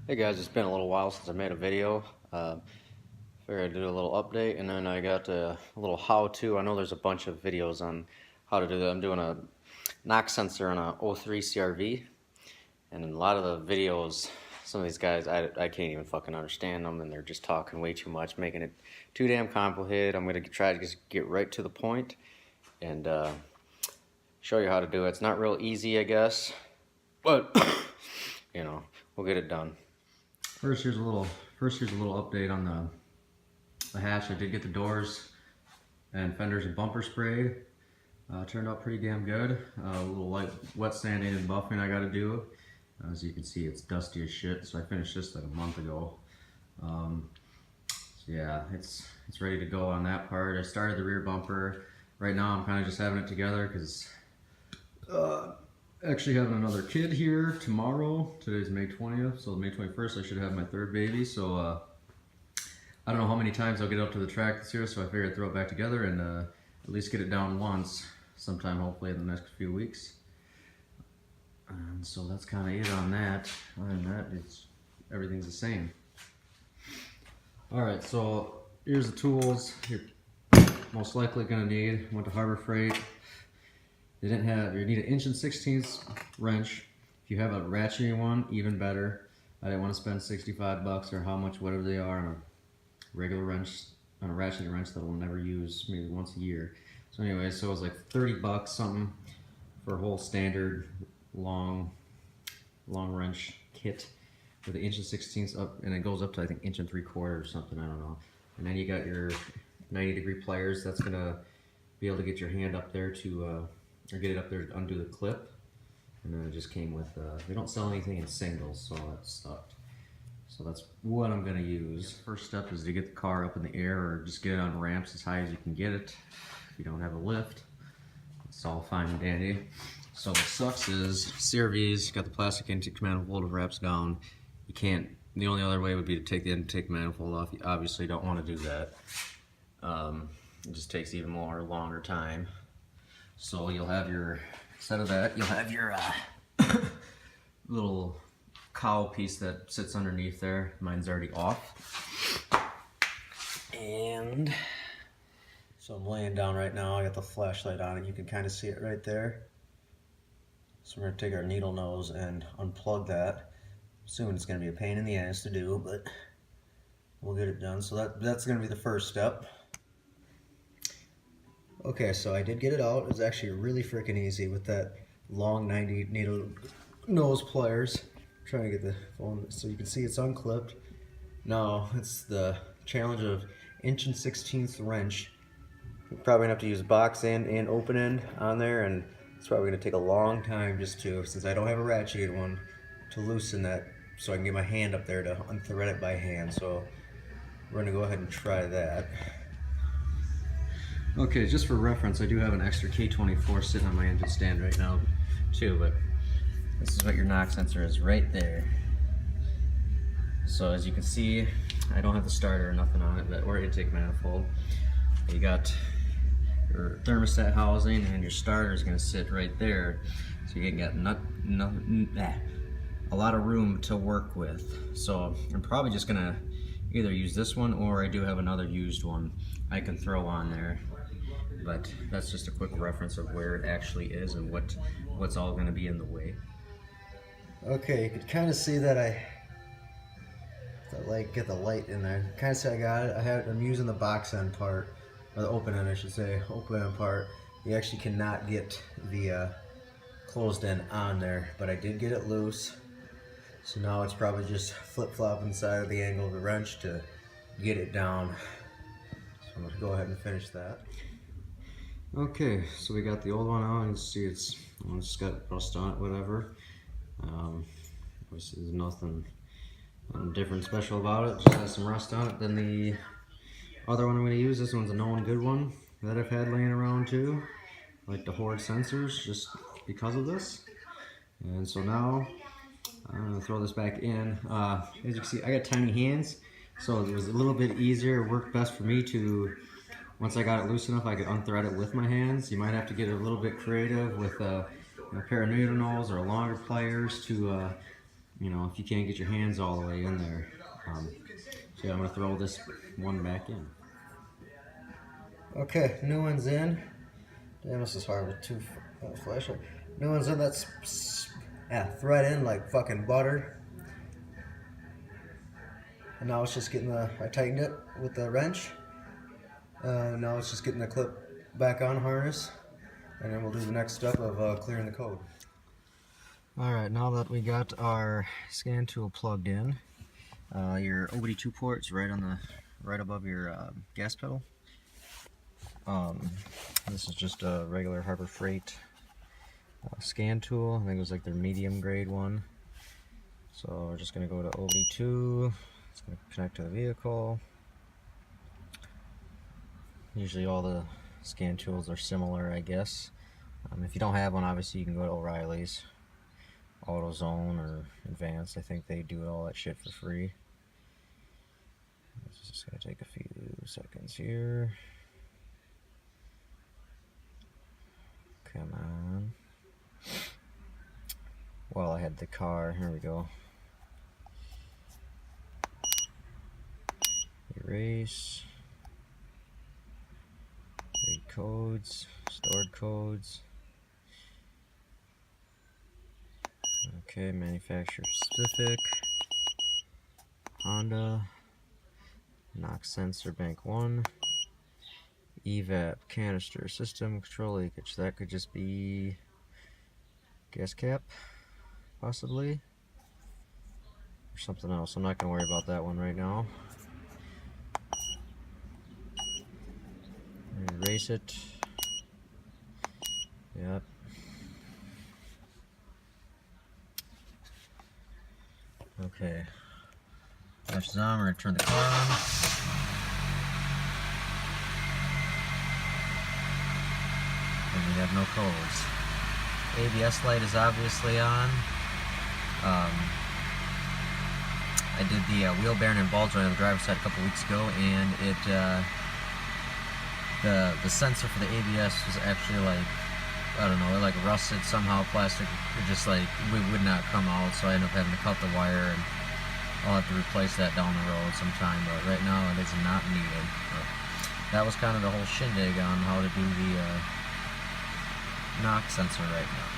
Hey guys, it's been a little while since I made a video. Figured I'd do a little update, and then I got a little how-to. I know there's a bunch of videos on how to do that. I'm doing a knock sensor on a O3 CRV, and in a lot of the videos, some of these guys, I can't even fucking understand them, and they're just talking way too much, making it too damn complicated. I'm gonna try to just get right to the point and show you how to do it. It's not real easy, I guess, but you know, we'll get it done. First, here's a little update on the hatch. I did get the doors and fenders and bumper sprayed. Turned out pretty damn good. A little light wet sanding and buffing I got to do. As you can see, it's dusty as shit. So I finished this like a month ago. So yeah, it's ready to go on that part. I started the rear bumper. Right now, I'm kind of just having it together because actually having another kid here tomorrow. Today's May 20th, so May 21st I should have my third baby. So I don't know how many times I'll get up to the track this year, so I figured I'd throw it back together and at least get it down once, sometime hopefully in the next few weeks. And so that's kind of it on that. Other than that, everything's the same. Alright, so here's the tools you're most likely going to need. Went to Harbor Freight. You need an 1/16" wrench. If you have a ratcheting one, even better. I didn't want to spend 65 bucks or how much, whatever they are, on a regular wrench, on a ratcheting wrench that I'll never use, maybe once a year. So anyway, so it was like 30 bucks something for a whole standard long wrench kit with the 1/16" up, and it goes up to I think 1 3/4 or something, I don't know. And then you got your 90-degree pliers. That's gonna be able to get your hand up there to or get it up there to undo the clip. And then it just came with, they don't sell anything in singles, so that sucked. So that's what I'm gonna use. First step is to get the car up in the air, or just get it on ramps as high as you can get it. If you don't have a lift, it's all fine and dandy. So what sucks is CRV's got the plastic intake manifold that wraps down. You can't, the only other way would be to take the intake manifold off. You obviously don't wanna do that. It just takes even longer time. So you'll have your, instead of that, you'll have your little cowl piece that sits underneath there. Mine's already off. And so I'm laying down right now. I got the flashlight on it. You can kind of see it right there. So we're gonna take our needle nose and unplug that. Soon it's gonna be a pain in the ass to do, but we'll get it done. So that's gonna be the first step. Okay, so I did get it out. It was actually really freaking easy with that long 90 needle nose pliers. I'm trying to get the phone so you can see it's unclipped. Now it's the challenge of 1/16" wrench. You're probably gonna have to use box end and open end on there, and it's probably gonna take a long time just to, since I don't have a ratcheted one, to loosen that so I can get my hand up there to unthread it by hand. So we're gonna go ahead and try that. Okay, just for reference, I do have an extra K24 sitting on my engine stand right now too, but this is what your knock sensor is right there. So as you can see, I don't have the starter or nothing on it, or intake manifold. You got your thermostat housing, and your starter is going to sit right there. So you get a lot of room to work with. So I'm probably just going to either use this one, or I do have another used one I can throw on there. But that's just a quick reference of where it actually is and what's all going to be in the way. Okay, you could kind of see that get the light in there. Kind of see I got it. I'm using the box end part, or the open end I should say, open end part. You actually cannot get the closed end on there, but I did get it loose. So now it's probably just flip-flop inside of the angle of the wrench to get it down. So I'm going to go ahead and finish that. Okay, so we got the old one out, and you see it's got rust on it, whatever. Obviously there's nothing different special about it, just has some rust on it. Then the other one I'm going to use, this one's a known good one that I've had laying around too. I like to hoard sensors just because of this. And so now I'm going to throw this back in. As you can see, I got tiny hands, so it was a little bit easier. It worked best for me to, once I got it loose enough, I could unthread it with my hands. You might have to get a little bit creative with a pair of needle nose or longer pliers to you know, if you can't get your hands all the way in there. So yeah, I'm gonna throw this one back in. Okay, new one's in. Damn, this is hard with two flashlight. New one's in. That's thread in like fucking butter. And now it's just getting I tightened it with the wrench. Now it's just getting the clip back on harness. And then we'll do the next step of clearing the code. Alright, now that we got our scan tool plugged in, your OBD2 port's right above your gas pedal. This is just a regular Harbor Freight scan tool. I think it was like their medium grade one. So we're just going to go to OBD2. It's going to connect to the vehicle. Usually all the scan tools are similar, I guess. If you don't have one, obviously you can go to O'Reilly's, AutoZone, or Advanced. I think they do all that shit for free. This is just going to take a few seconds here. Come on. Well, I had the car. Here we go. Erase. Read codes. Stored codes. Okay, manufacturer specific. Honda. NOx sensor bank 1. EVAP canister system control leakage. That could just be gas cap, possibly, or something else. I'm not going to worry about that one right now. Erase it. Yep. Okay. Dash is on. We're going to turn the car on. And we have no codes. ABS light is obviously on. I did the wheel bearing and ball joint on the driver's side a couple weeks ago, and it the sensor for the ABS was actually like, I don't know, it like rusted somehow. Plastic, it just like would not come out, so I ended up having to cut the wire, and I'll have to replace that down the road sometime. But right now it is not needed. But that was kind of the whole shindig on how to do the NOx sensor right now.